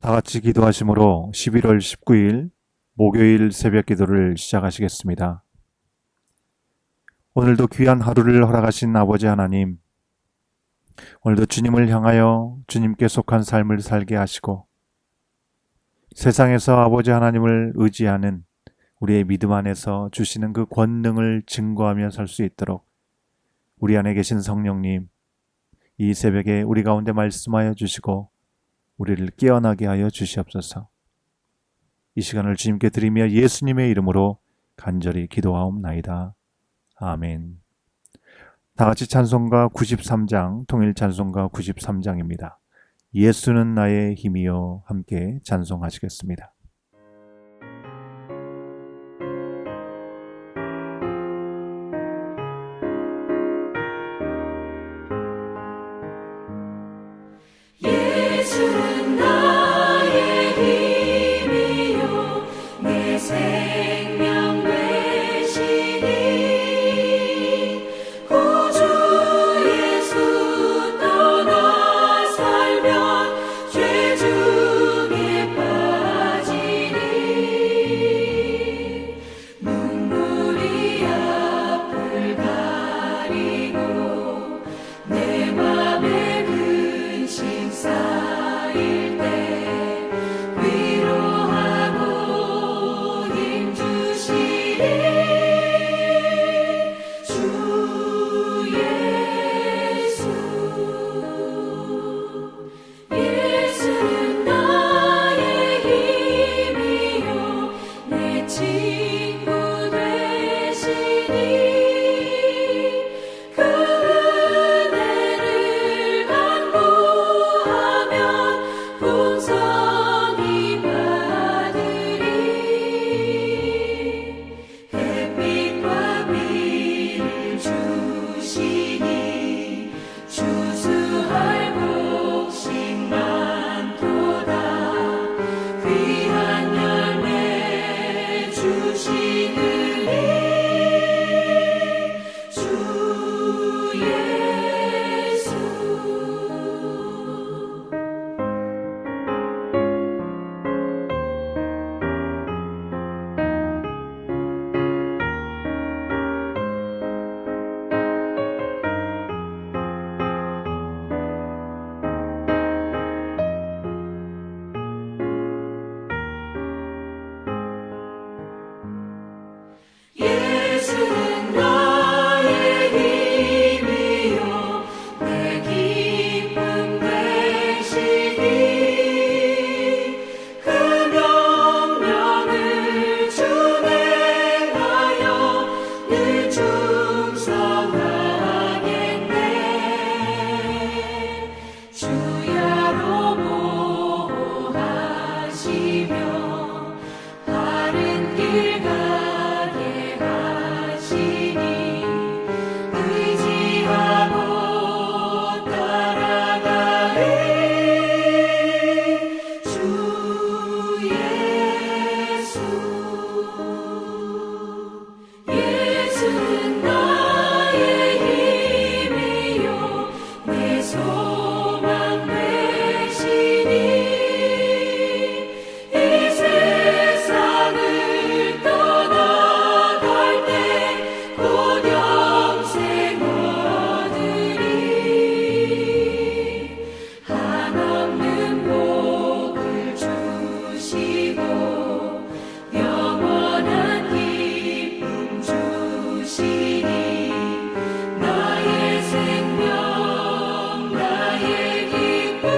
다 같이 기도하심으로 11월 19일 목요일 새벽 기도를 시작하시겠습니다. 오늘도 귀한 하루를 허락하신 아버지 하나님, 오늘도 주님을 향하여 주님께 속한 삶을 살게 하시고 세상에서 아버지 하나님을 의지하는 우리의 믿음 안에서 주시는 그 권능을 증거하며 살 수 있도록 우리 안에 계신 성령님, 이 새벽에 우리 가운데 말씀하여 주시고 우리를 깨어나게 하여 주시옵소서. 이 시간을 주님께 드리며 예수님의 이름으로 간절히 기도하옵나이다. 아멘. 다 같이 찬송가 93장, 통일 찬송가 93장입니다. 예수는 나의 힘이요, 함께 찬송하시겠습니다. 예수는 나의 힘이요 내 생명 되시니 구주 예수 떠나 살면 죄 중에 빠지니 눈물이 앞을 가리고 내 맘에 근심 쌓일 때 위로하고 힘 주시니 주 예수. 예수는 나의 힘이요 내 친구 되시니 그 은혜를 간구하면 풍성히 받으리. 햇빛과 비를 주시니 추수할 곡식 많도다. 귀한 열매 주시느니 주 예수. 예수는 나의 힘이요 내 기쁨 되시니 그 명령을 준행하여 늘 충성하겠네. 주야로 보호하시며 바른 길 가게 하시니 의지하고 따라가리. 주 예수. 예수는 나의 힘이요 내 소망 되시니 이 세상을 떠나갈 때 곧 영생 얻으리. 한없는 복을 주시고 영원한 기쁨 주시니 나의 생명 나의 기쁨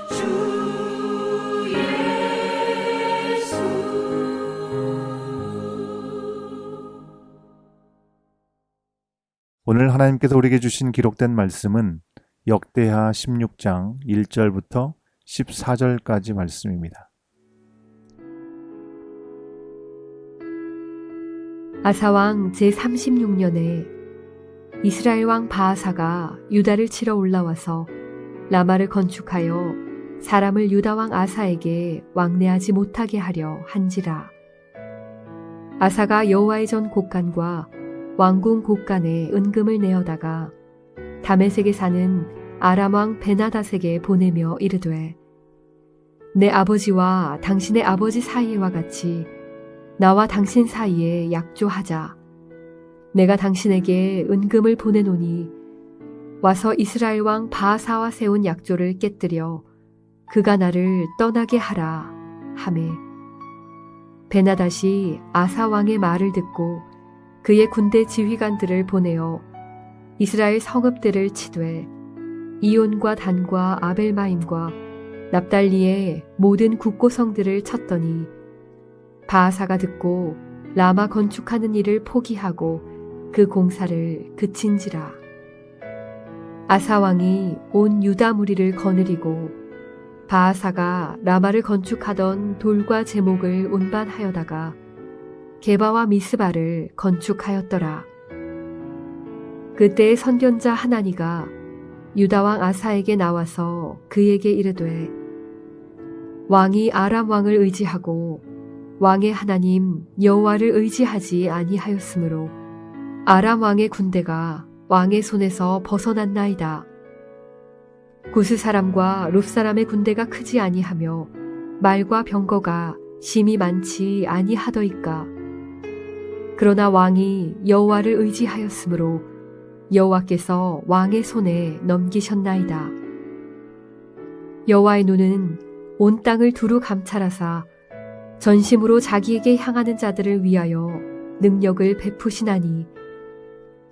주 예수. 오늘 하나님께서 우리에게 주신 기록된 말씀은 역대하 16장 1절부터 14절까지 말씀입니다. 아사왕 제36년에 이스라엘 왕 바아사가 유다를 치러 올라와서 라마를 건축하여 사람을 유다 왕 아사에게 왕래하지 못하게 하려 한지라. 아사가 여호와의 전 곡간과 왕궁 곡간에 은금을 내어다가 다메섹에 사는 아람 왕 베나닷에게 보내며 이르되 내 아버지와 당신의 아버지 사이와 같이 나와 당신 사이에 약조하자. 내가 당신에게 은금을 보내노니 와서 이스라엘 왕 바하사와 세운 약조를 깨뜨려 그가 나를 떠나게 하라 하매 베나닷이 아사 왕의 말을 듣고 그의 군대 지휘관들을 보내어 이스라엘 성읍들을 치되 이온과 단과 아벨마임과 납달리의 모든 국고성들을 쳤더니 바하사가 듣고 라마 건축하는 일을 포기하고 그 공사를 그친지라. 아사 왕이 온 유다 무리를 거느리고 바하사가 라마를 건축하던 돌과 제목을 운반하여다가 게바와 미스바를 건축하였더라. 그때의 선견자 하나니가 유다왕 아사에게 나와서 그에게 이르되 왕이 아람 왕을 의지하고 왕의 하나님 여호와를 의지하지 아니하였으므로 아람 왕의 군대가 왕의 손에서 벗어났나이다. 구스 사람과 룹 사람의 군대가 크지 아니하며 말과 병거가 심히 많지 아니하더이까. 그러나 왕이 여호와를 의지하였으므로 여호와께서 왕의 손에 넘기셨나이다. 여호와의 눈은 온 땅을 두루 감찰하사 전심으로 자기에게 향하는 자들을 위하여 능력을 베푸시나니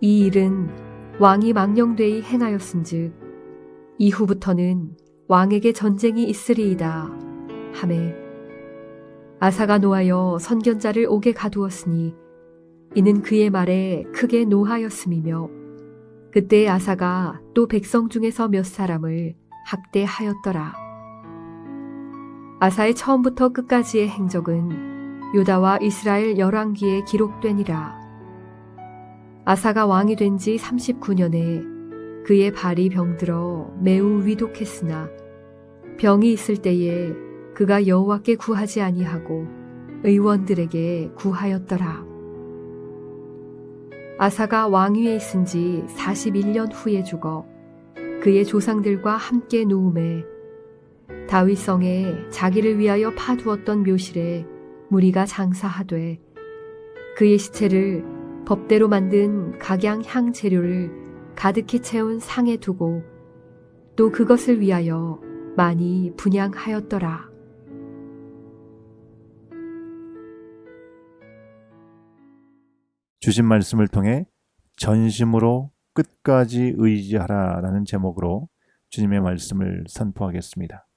이 일은 왕이 망령되이 행하였은즉 이후부터는 왕에게 전쟁이 있으리이다 하매 아사가 노하여 선견자를 옥에 가두었으니 이는 그의 말에 크게 노하였음이며 그때 아사가 또 백성 중에서 몇 사람을 학대하였더라. 아사의 처음부터 끝까지의 행적은 유다와 이스라엘 열왕기에 기록되니라. 아사가 왕이 된 지 39년에 그의 발이 병들어 매우 위독했으나 병이 있을 때에 그가 여호와께 구하지 아니하고 의원들에게 구하였더라. 아사가 왕위에 있은 지 41년 후에 죽어 그의 조상들과 함께 누움에 다윗성에 자기를 위하여 파두었던 묘실에 무리가 장사하되 그의 시체를 법대로 만든 각양 향 재료를 가득히 채운 상에 두고 또 그것을 위하여 많이 분향하였더라. 주신 말씀을 통해 전심으로 끝까지 의지하라라는 제목으로 주님의 말씀을 선포하겠습니다.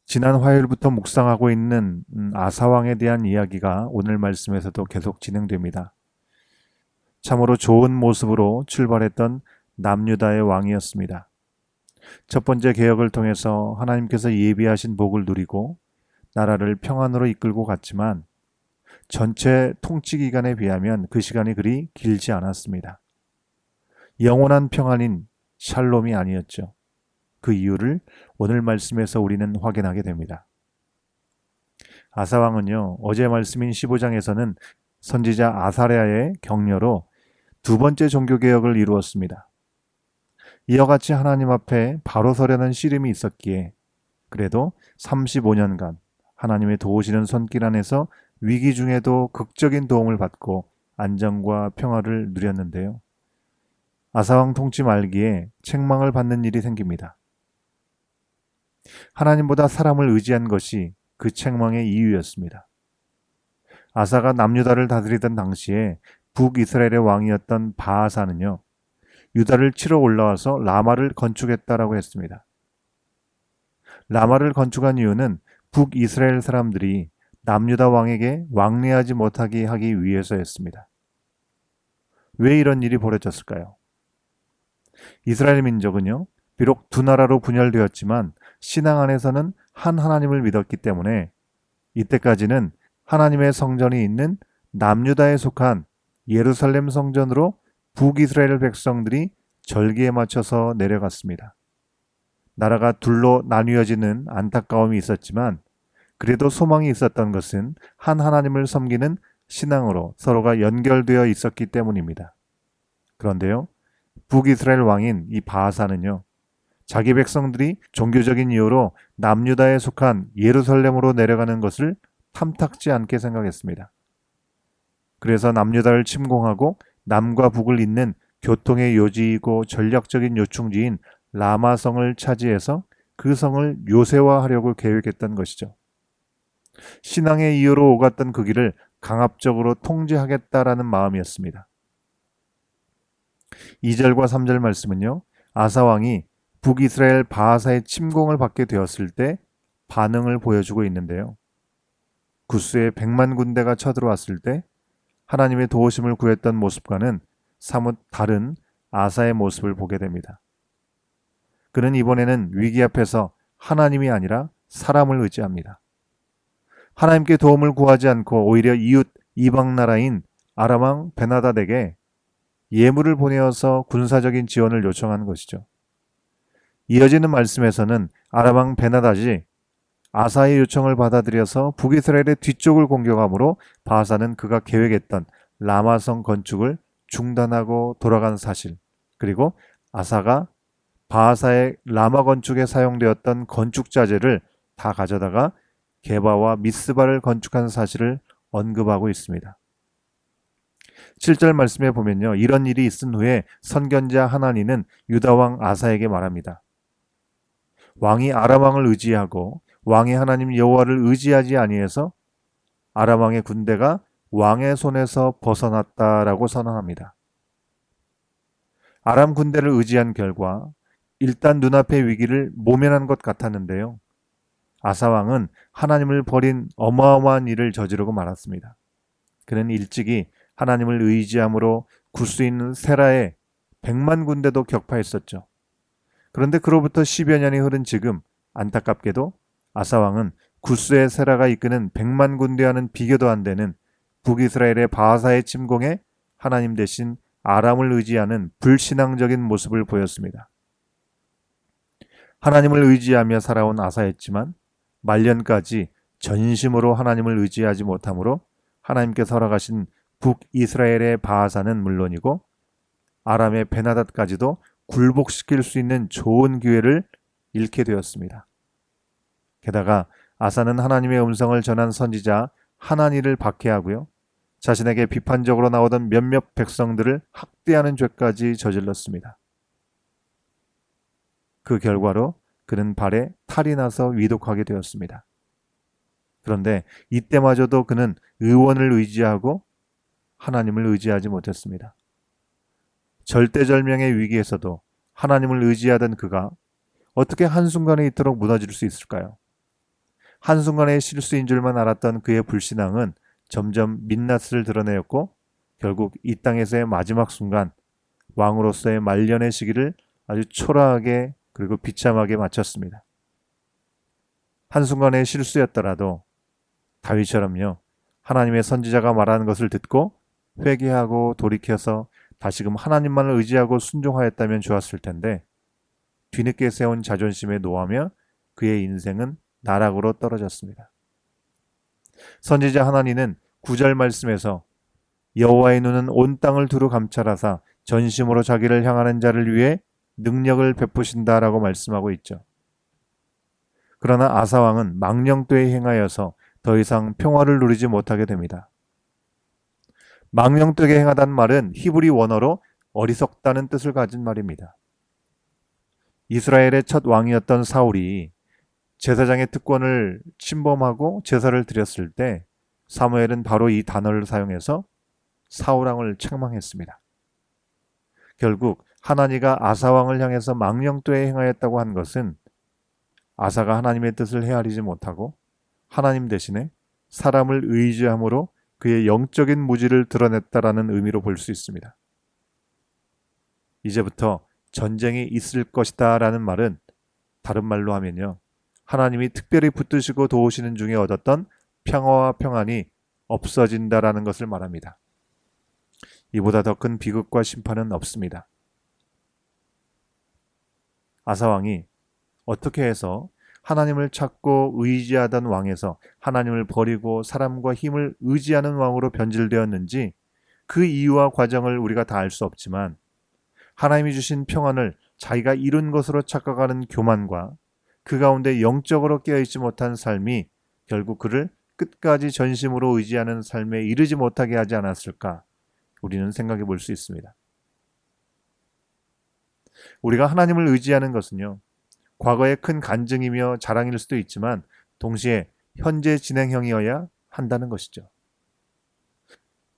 지난 화요일부터 묵상하고 있는 아사왕에 대한 이야기가 오늘 말씀에서도 계속 진행됩니다. 참으로 좋은 모습으로 출발했던 남유다의 왕이었습니다. 첫 번째 개혁을 통해서 하나님께서 예비하신 복을 누리고 나라를 평안으로 이끌고 갔지만 전체 통치 기간에 비하면 그 시간이 그리 길지 않았습니다. 영원한 평안인 샬롬이 아니었죠. 그 이유를 오늘 말씀에서 우리는 확인하게 됩니다. 아사왕은요, 어제 말씀인 15장에서는 선지자 아사랴의 격려로 두 번째 종교개혁을 이루었습니다. 이와 같이 하나님 앞에 바로 서려는 씨름이 있었기에 그래도 35년간 하나님의 도우시는 손길 안에서 위기 중에도 극적인 도움을 받고 안정과 평화를 누렸는데요. 아사왕 통치 말기에 책망을 받는 일이 생깁니다. 하나님보다 사람을 의지한 것이 그 책망의 이유였습니다. 아사가 남유다를 다스리던 당시에 북이스라엘의 왕이었던 바하사는요, 유다를 치러 올라와서 라마를 건축했다라고 했습니다. 라마를 건축한 이유는 북이스라엘 사람들이 남유다 왕에게 왕래하지 못하게 하기 위해서였습니다. 왜 이런 일이 벌어졌을까요? 이스라엘 민족은요, 비록 두 나라로 분열되었지만 신앙 안에서는 한 하나님을 믿었기 때문에 이때까지는 하나님의 성전이 있는 남유다에 속한 예루살렘 성전으로 북이스라엘 백성들이 절기에 맞춰서 내려갔습니다. 나라가 둘로 나뉘어지는 안타까움이 있었지만 그래도 소망이 있었던 것은 한 하나님을 섬기는 신앙으로 서로가 연결되어 있었기 때문입니다. 그런데요, 북이스라엘 왕인 이 바하사는요, 자기 백성들이 종교적인 이유로 남유다에 속한 예루살렘으로 내려가는 것을 탐탁지 않게 생각했습니다. 그래서 남유다를 침공하고 남과 북을 잇는 교통의 요지이고 전략적인 요충지인 라마성을 차지해서 그 성을 요새화하려고 계획했던 것이죠. 신앙의 이유로 오갔던 그 길을 강압적으로 통제하겠다라는 마음이었습니다. 2절과 3절 말씀은요, 아사왕이 북이스라엘 바하사의 침공을 받게 되었을 때 반응을 보여주고 있는데요. 구스의 100만 군대가 쳐들어왔을 때 하나님의 도우심을 구했던 모습과는 사뭇 다른 아사의 모습을 보게 됩니다. 그는 이번에는 위기 앞에서 하나님이 아니라 사람을 의지합니다. 하나님께 도움을 구하지 않고 오히려 이웃 이방 나라인 아람 왕 베나닷에게 예물을 보내어서 군사적인 지원을 요청한 것이죠. 이어지는 말씀에서는 아람 왕 베나닷이 아사의 요청을 받아들여서 북이스라엘의 뒤쪽을 공격함으로 바하사는 그가 계획했던 라마성 건축을 중단하고 돌아간 사실, 그리고 아사가 바하사의 라마 건축에 사용되었던 건축 자재를 다 가져다가 게바와 미스바를 건축한 사실을 언급하고 있습니다. 7절 말씀에 보면요, 이런 일이 있은 후에 선견자 하나니는 유다 왕 아사에게 말합니다. 왕이 아람 왕을 의지하고 왕의 하나님 여호와를 의지하지 아니해서 아람 왕의 군대가 왕의 손에서 벗어났다라고 선언합니다. 아람 군대를 의지한 결과 일단 눈앞의 위기를 모면한 것 같았는데요, 아사 왕은 하나님을 버린 어마어마한 일을 저지르고 말았습니다. 그는 일찍이 하나님을 의지함으로 구스에 있는 세라의 100만 군대도 격파했었죠. 그런데 그로부터 10여 년이 흐른 지금 안타깝게도 아사 왕은 구스의 세라가 이끄는 100만 군대와는 비교도 안 되는 북이스라엘의 바하사의 침공에 하나님 대신 아람을 의지하는 불신앙적인 모습을 보였습니다. 하나님을 의지하며 살아온 아사였지만 말년까지 전심으로 하나님을 의지하지 못하므로 하나님께서 허락하신 북이스라엘의 바하사는 물론이고 아람의 베나닷까지도 굴복시킬 수 있는 좋은 기회를 잃게 되었습니다. 게다가 아사는 하나님의 음성을 전한 선지자 하나니를 박해하고요, 자신에게 비판적으로 나오던 몇몇 백성들을 학대하는 죄까지 저질렀습니다. 그 결과로 그는 발에 탈이 나서 위독하게 되었습니다. 그런데 이때마저도 그는 의원을 의지하고 하나님을 의지하지 못했습니다. 절대절명의 위기에서도 하나님을 의지하던 그가 어떻게 한순간에 이토록 무너질 수 있을까요? 한순간의 실수인 줄만 알았던 그의 불신앙은 점점 민낯을 드러내었고 결국 이 땅에서의 마지막 순간 왕으로서의 말년의 시기를 아주 초라하게 그리고 비참하게 마쳤습니다. 한순간의 실수였더라도 다윗처럼요, 하나님의 선지자가 말하는 것을 듣고 회개하고 돌이켜서 다시금 하나님만을 의지하고 순종하였다면 좋았을 텐데 뒤늦게 세운 자존심에 노하며 그의 인생은 나락으로 떨어졌습니다. 선지자 하나니는 9절 말씀에서 여호와의 눈은 온 땅을 두루 감찰하사 전심으로 자기를 향하는 자를 위해 능력을 베푸신다라고 말씀하고 있죠. 그러나 아사 왕은 망령되이 행하여서 더 이상 평화를 누리지 못하게 됩니다. 망령되게 행하다는 말은 히브리 원어로 어리석다는 뜻을 가진 말입니다. 이스라엘의 첫 왕이었던 사울이 제사장의 특권을 침범하고 제사를 드렸을 때 사무엘은 바로 이 단어를 사용해서 사울왕을 책망했습니다. 결국 하나니가 아사왕을 향해서 망령되이 행하였다고 한 것은 아사가 하나님의 뜻을 헤아리지 못하고 하나님 대신에 사람을 의지함으로 그의 영적인 무지를 드러냈다라는 의미로 볼 수 있습니다. 이제부터 전쟁이 있을 것이다 라는 말은 다른 말로 하면요, 하나님이 특별히 붙드시고 도우시는 중에 얻었던 평화와 평안이 없어진다라는 것을 말합니다. 이보다 더 큰 비극과 심판은 없습니다. 아사왕이 어떻게 해서 하나님을 찾고 의지하던 왕에서 하나님을 버리고 사람과 힘을 의지하는 왕으로 변질되었는지 그 이유와 과정을 우리가 다 알 수 없지만 하나님이 주신 평안을 자기가 이룬 것으로 착각하는 교만과 그 가운데 영적으로 깨어있지 못한 삶이 결국 그를 끝까지 전심으로 의지하는 삶에 이르지 못하게 하지 않았을까 우리는 생각해 볼 수 있습니다. 우리가 하나님을 의지하는 것은요, 과거의 큰 간증이며 자랑일 수도 있지만 동시에 현재 진행형이어야 한다는 것이죠.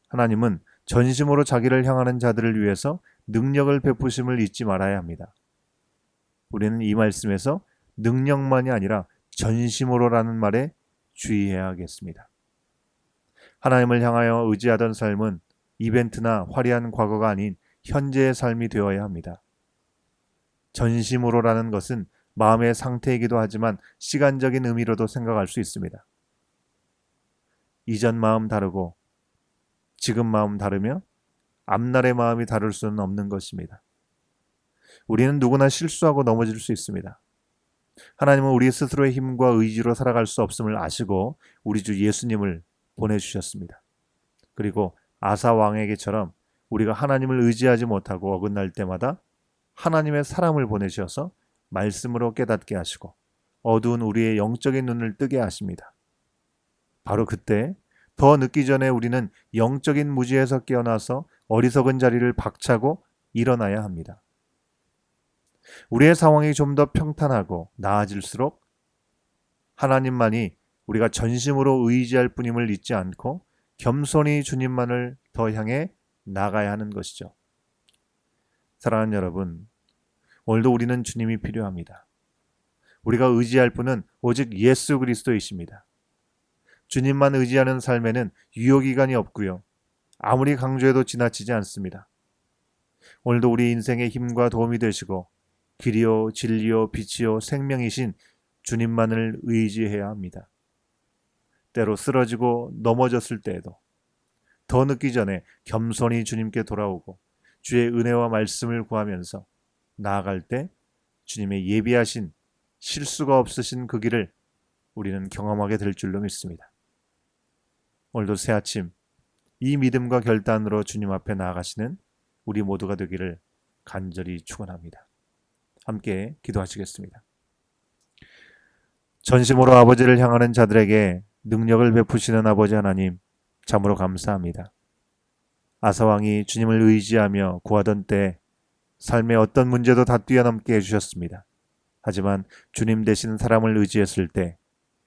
하나님은 전심으로 자기를 향하는 자들을 위해서 능력을 베푸심을 잊지 말아야 합니다. 우리는 이 말씀에서 능력만이 아니라 전심으로라는 말에 주의해야 하겠습니다. 하나님을 향하여 의지하던 삶은 이벤트나 화려한 과거가 아닌 현재의 삶이 되어야 합니다. 전심으로라는 것은 마음의 상태이기도 하지만 시간적인 의미로도 생각할 수 있습니다. 이전 마음 다르고 지금 마음 다르며 앞날의 마음이 다를 수는 없는 것입니다. 우리는 누구나 실수하고 넘어질 수 있습니다. 하나님은 우리 스스로의 힘과 의지로 살아갈 수 없음을 아시고 우리 주 예수님을 보내주셨습니다. 그리고 아사 왕에게처럼 우리가 하나님을 의지하지 못하고 어긋날 때마다 하나님의 사람을 보내셔서 말씀으로 깨닫게 하시고 어두운 우리의 영적인 눈을 뜨게 하십니다. 바로 그때 더 늦기 전에 우리는 영적인 무지에서 깨어나서 어리석은 자리를 박차고 일어나야 합니다. 우리의 상황이 좀 더 평탄하고 나아질수록 하나님만이 우리가 전심으로 의지할 뿐임을 잊지 않고 겸손히 주님만을 더 향해 나가야 하는 것이죠. 사랑하는 여러분, 오늘도 우리는 주님이 필요합니다. 우리가 의지할 분은 오직 예수 그리스도이십니다. 주님만 의지하는 삶에는 유효기간이 없고요. 아무리 강조해도 지나치지 않습니다. 오늘도 우리 인생의 힘과 도움이 되시고 길이요 진리요 빛이요 생명이신 주님만을 의지해야 합니다. 때로 쓰러지고 넘어졌을 때에도 더 늦기 전에 겸손히 주님께 돌아오고 주의 은혜와 말씀을 구하면서 나아갈 때 주님의 예비하신 실수가 없으신 그 길을 우리는 경험하게 될 줄로 믿습니다. 오늘도 새 아침 이 믿음과 결단으로 주님 앞에 나아가시는 우리 모두가 되기를 간절히 축원합니다. 함께 기도하시겠습니다. 전심으로 아버지를 향하는 자들에게 능력을 베푸시는 아버지 하나님, 참으로 감사합니다. 아사왕이 주님을 의지하며 구하던 때 삶의 어떤 문제도 다 뛰어넘게 해주셨습니다. 하지만 주님 대신 사람을 의지했을 때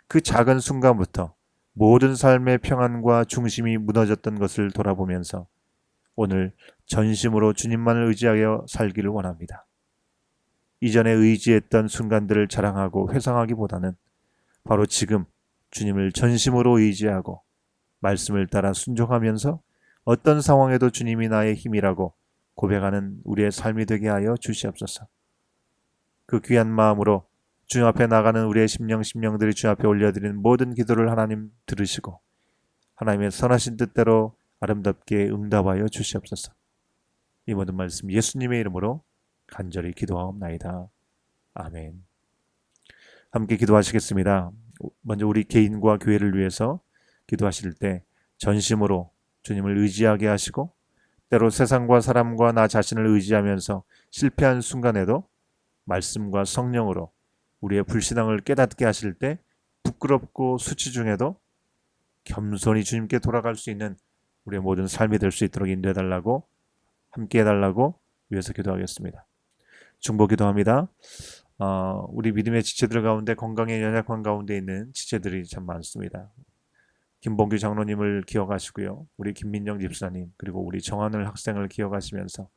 그 작은 순간부터 모든 삶의 평안과 중심이 무너졌던 것을 돌아보면서 오늘 전심으로 주님만을 의지하여 살기를 원합니다. 이전에 의지했던 순간들을 자랑하고 회상하기보다는 바로 지금 주님을 전심으로 의지하고 말씀을 따라 순종하면서 어떤 상황에도 주님이 나의 힘이라고 고백하는 우리의 삶이 되게 하여 주시옵소서. 그 귀한 마음으로 주님 앞에 나가는 우리의 심령들이 주님 앞에 올려드리는 모든 기도를 하나님 들으시고 하나님의 선하신 뜻대로 아름답게 응답하여 주시옵소서. 이 모든 말씀 예수님의 이름으로 간절히 기도하옵나이다. 아멘. 함께 기도하시겠습니다. 먼저 우리 개인과 교회를 위해서 기도하실 때 전심으로 주님을 의지하게 하시고 때로 세상과 사람과 나 자신을 의지하면서 실패한 순간에도 말씀과 성령으로 우리의 불신앙을 깨닫게 하실 때 부끄럽고 수치 중에도 겸손히 주님께 돌아갈 수 있는 우리의 모든 삶이 될 수 있도록 인도해달라고 함께 해달라고 위해서 기도하겠습니다. 중보 기도합니다. 우리 믿음의 지체들 가운데 건강에 연약한 가운데 있는 지체들이 참 많습니다. 김봉규 장로님을 기억하시고요. 우리 김민정 집사님 그리고 우리 정한을 학생을 기억하시면서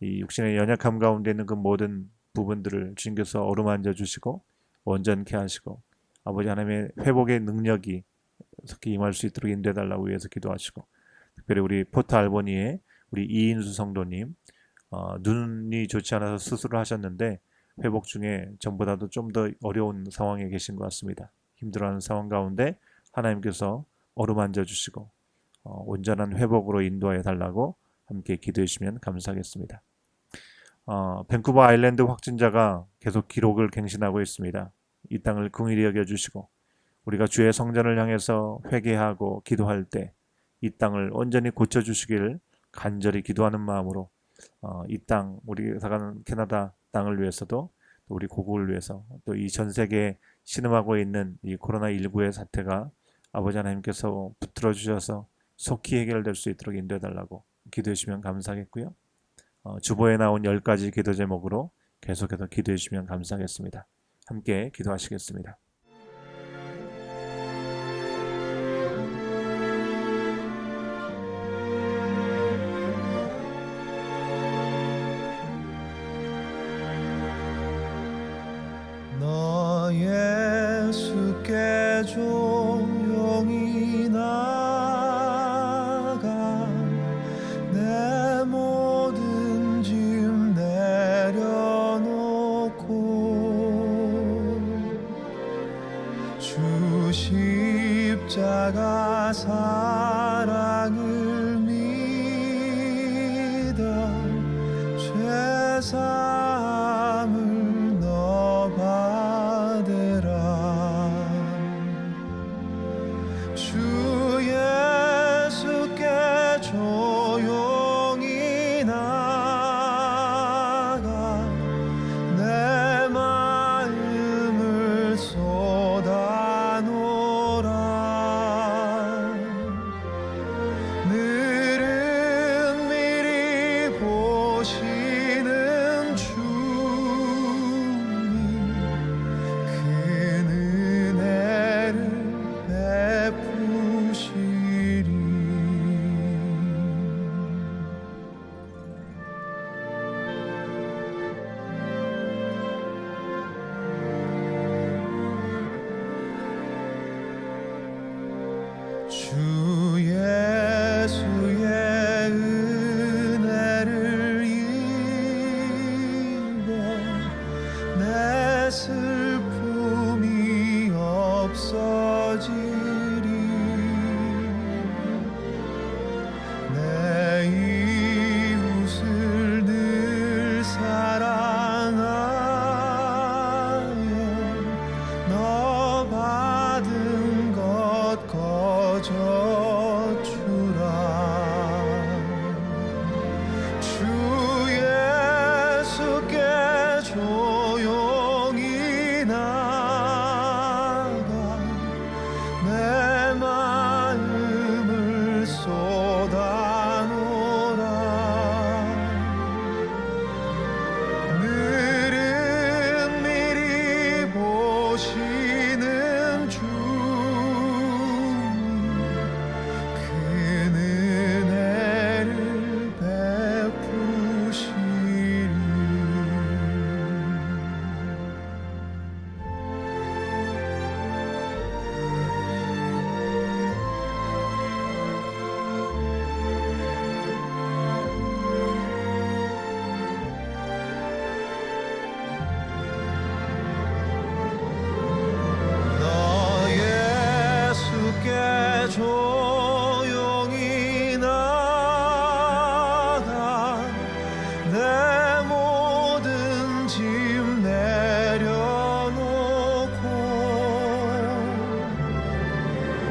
이 육신의 연약함 가운데 있는 그 모든 부분들을 주님께서 어루만져 주시고 온전케 하시고 아버지 하나님의 회복의 능력이 속히 임할 수 있도록 인도해달라고 위해서 기도하시고 특별히 우리 포트 알보니의 우리 이인수 성도님 눈이 좋지 않아서 수술을 하셨는데 회복 중에 전보다도 좀 더 어려운 상황에 계신 것 같습니다. 힘들어하는 상황 가운데 하나님께서 어루만져 주시고 온전한 회복으로 인도하여 달라고 함께 기도해 주시면 감사하겠습니다. 밴쿠버 아일랜드 확진자가 계속 기록을 갱신하고 있습니다. 이 땅을 긍휼히 여겨주시고 우리가 주의 성전을 향해서 회개하고 기도할 때 이 땅을 온전히 고쳐주시기를 간절히 기도하는 마음으로 이 땅, 우리 살아가는 캐나다 땅을 위해서도 또 우리 고국을 위해서 또 이 전 세계에 신음하고 있는 이 코로나19의 사태가 아버지 하나님께서 붙들어 주셔서 속히 해결될 수 있도록 인도해 달라고 기도해 주시면 감사하겠고요. 주보에 나온 10가지 기도 제목으로 계속해서 기도해 주시면 감사하겠습니다. 함께 기도하시겠습니다. 너 예수께 조용히 나가 내 모든 짐 내려놓고 주 십자가 사랑을 믿어 죄사함을 너 받으라. 주 예수께 조용히 나가 내 마음을 쏟아놓으라. 늘은 미리 보시는 주님 그 은혜를 베푸시리. 주 예수의 은혜를 입어 내 슬픔이 없어지리. 내 이웃을 늘 사랑하여 너 받은 것 거저 주라. 주 예수께 조용히 나가 내 마음을 쏟아놓으라. 늘은 미리 보시는 주님 그 은혜를 베푸시리. 너 예수께 조용히 나가 내 모든 짐 내려놓고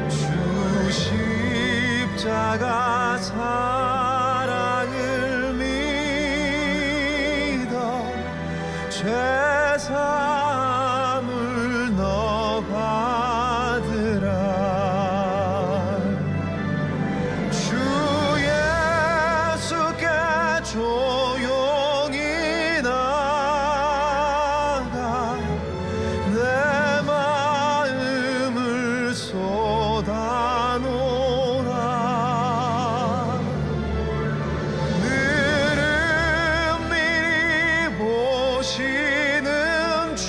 주 십자가 사랑을 믿어 죄사함을 너 받으라. 주 예수께 조용히 나가 내 마음을 쏟아놓으라. 늘은 미리 보시는 주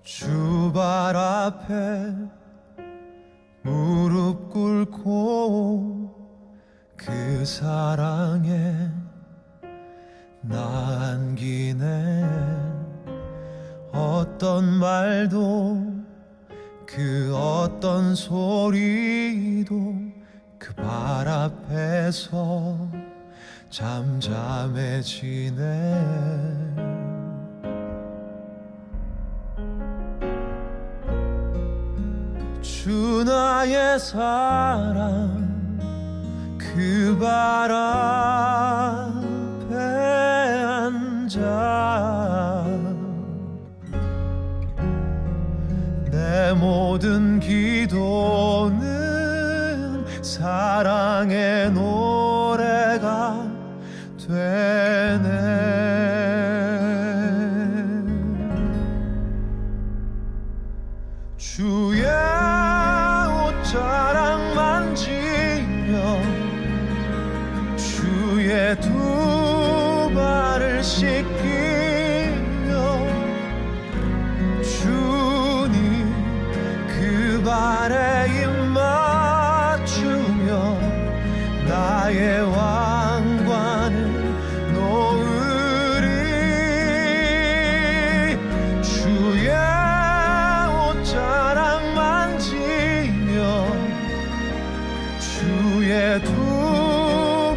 주 발 앞에 무릎 꿇고 그 사랑에 나 안기네. 어떤 말도 그 어떤 소리도 그 발 앞에서 잠잠해지네. 주 나의 사랑 그 발 앞에 앉아 내 모든 기도는 사랑의 노래가 되네. 주의 옷자락 만지며 주의 두 발을 씻기며 주님 그 발에 입 맞추며 나의 왕관을 놓으리. 주의 옷자락 만지며 주의 두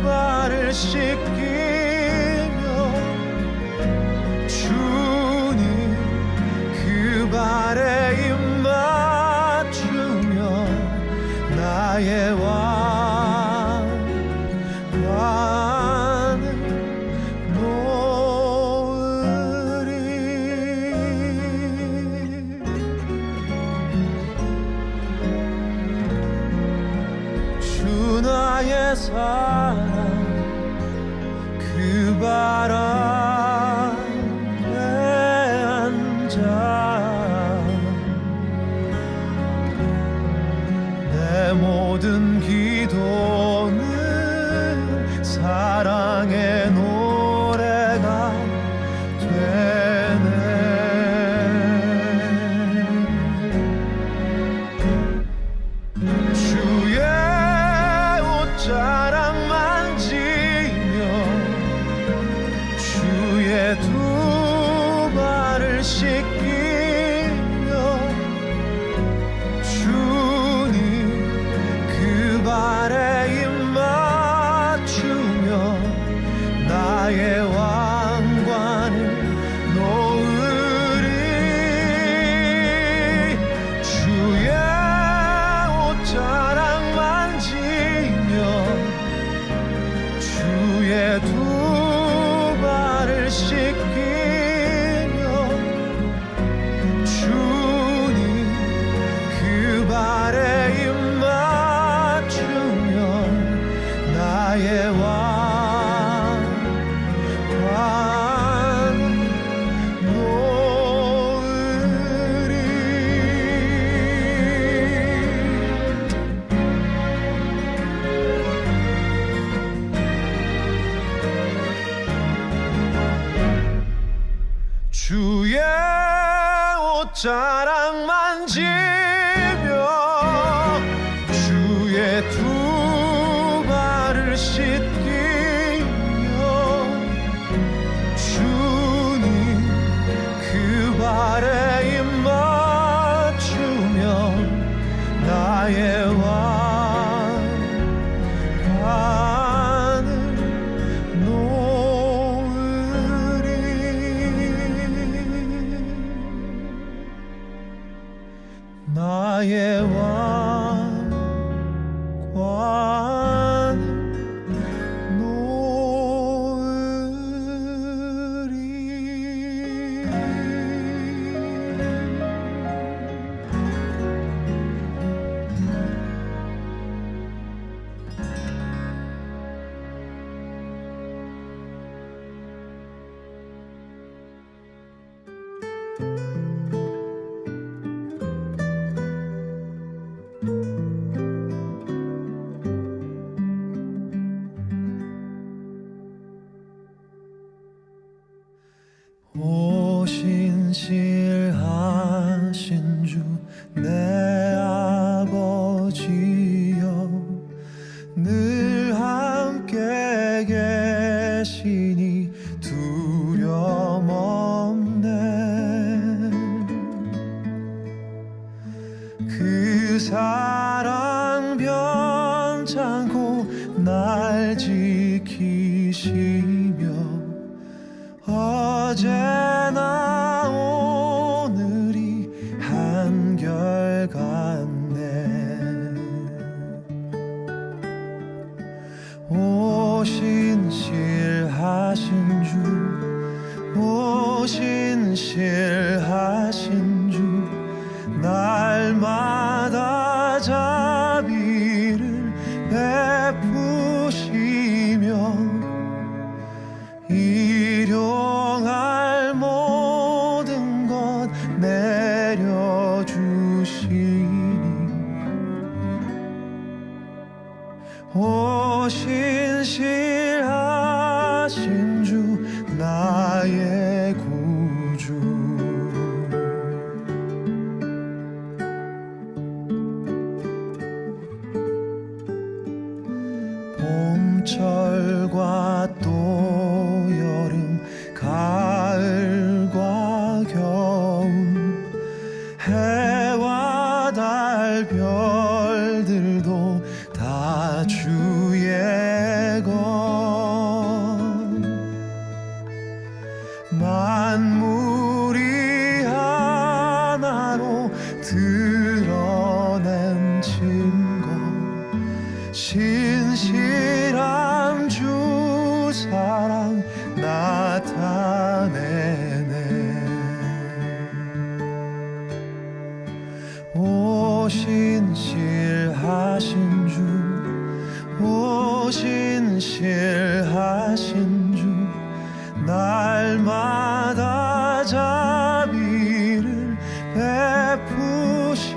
발을 씻기며 주님 그 발에 입 맞추며 나의 왕관을 놓으리. 주 나의 사랑 그 발 앞에 앉아 내 모든 기도는 사랑의 노래가 되네. 주의 옷자락 만지며 주의 두 발을 씻기며 주님 그 발에 입 맞추며 나의 왕관을 놓으리. 주의 옷자락 만지며 주의 두 발을 씻기며 주님 그 발에 입 맞추며 나의 왕관 놓으리. 주의 옷자락 만지며 주의 두 발을 씻기며 주님 그 발에 입 맞추며 나의 왕관을 놓으리. 나의 왕관을 놓으리. 내 아버지여 늘 함께 계시니 두려움 없네. 그 사랑 변찮고 날 지키시며 어제나 오늘이 한결같네. 오신실하신 주 오신실하신 주 날마다 자비를 베푸시며 일용할 모든 것 내려주시니 오신실하신 주 나의 구주. 봄철과 또 여름 가을과 겨울 해와 달 별들도 다 주의 것. 만물이 하나로 드러낸 증거 신실한 주 사랑 나타내네. 오신실하신 주 오신실하신 주 날마다 자비를 베푸시며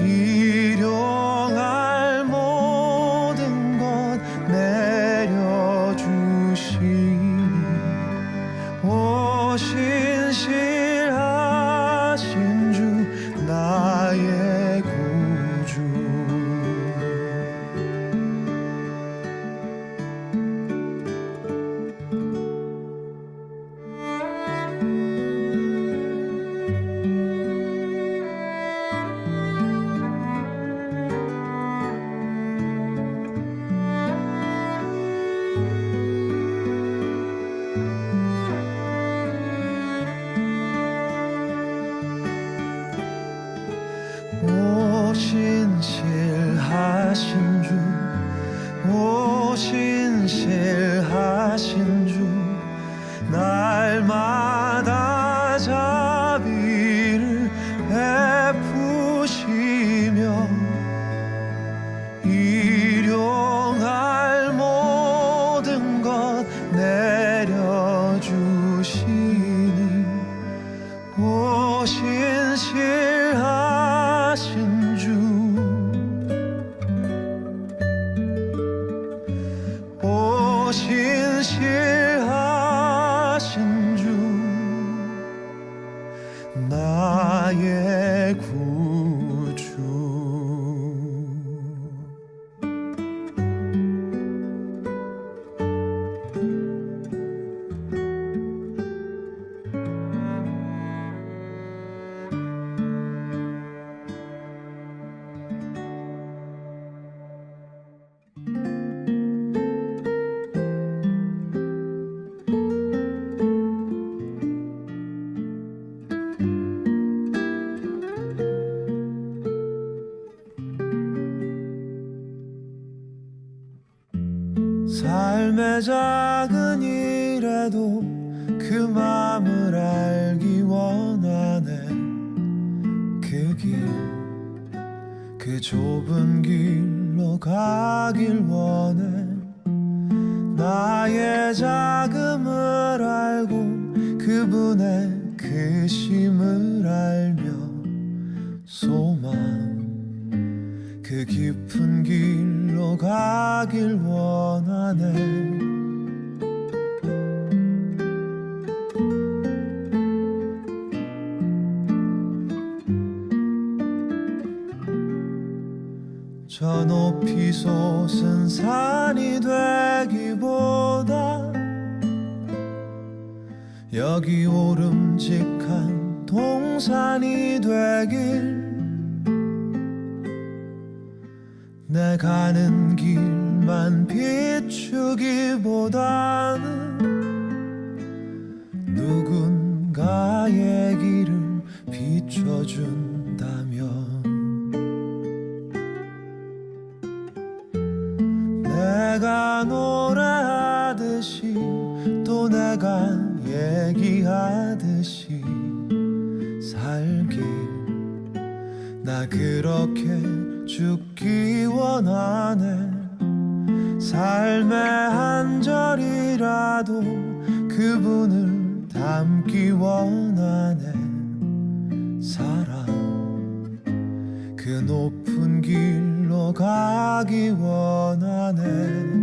일용할 모든 것 내려주시니 오신실하신 주 나의 구주. 오신실하신 주 오신실하신 주 날마다 자비를 베푸시며 일용할 모든 것 내려주시니 오신실하신 주 오신실하신 주 나의 구주. 삶의 작은 일에도 그 맘을 알기 원하네. 그 길, 그 좁은 길로 가길 원해. 나의 자금을 알고 그분의 크심을 알며 소망 그 깊은 길로 가길 원하네. 저 높이 솟은 산이 되기보다 여기 오름직한 동산이 되길 내 가는 길만 비추기보다는 누군가의 길을 비춰준다면 내가 노래하듯이 또 내가 얘기하듯이 살길 나 그렇게 죽기 원하네 삶의 한 절이라도 그분을 담기 원하네 사랑 그 높은 길로 가기 원하네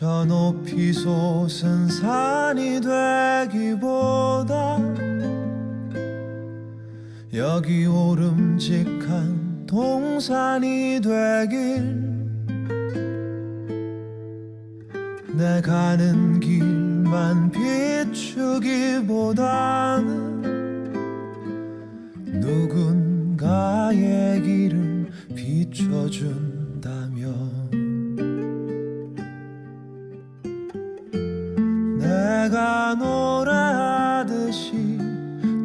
저 높이 솟은 산이 되기보다 여기 오름직한 동산이 되길 내 가는 길만 비추기보다는 누군가의 길을 비춰준다면 내가 노래하듯이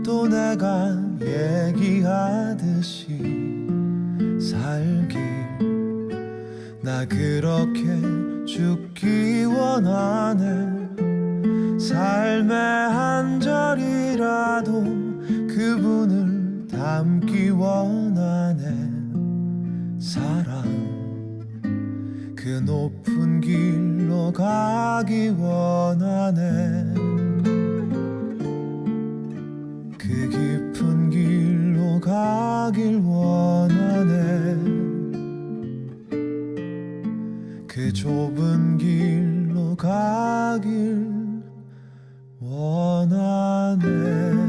또 내가 얘기하듯이 살길 나 그렇게 죽기 원하네 삶의 한 절이라도 그분을 담기 원하네 사랑 그 높은 길로 가기 원하네 그 깊은 길로 가길 원하네 그 좁은 길로 가길 원하네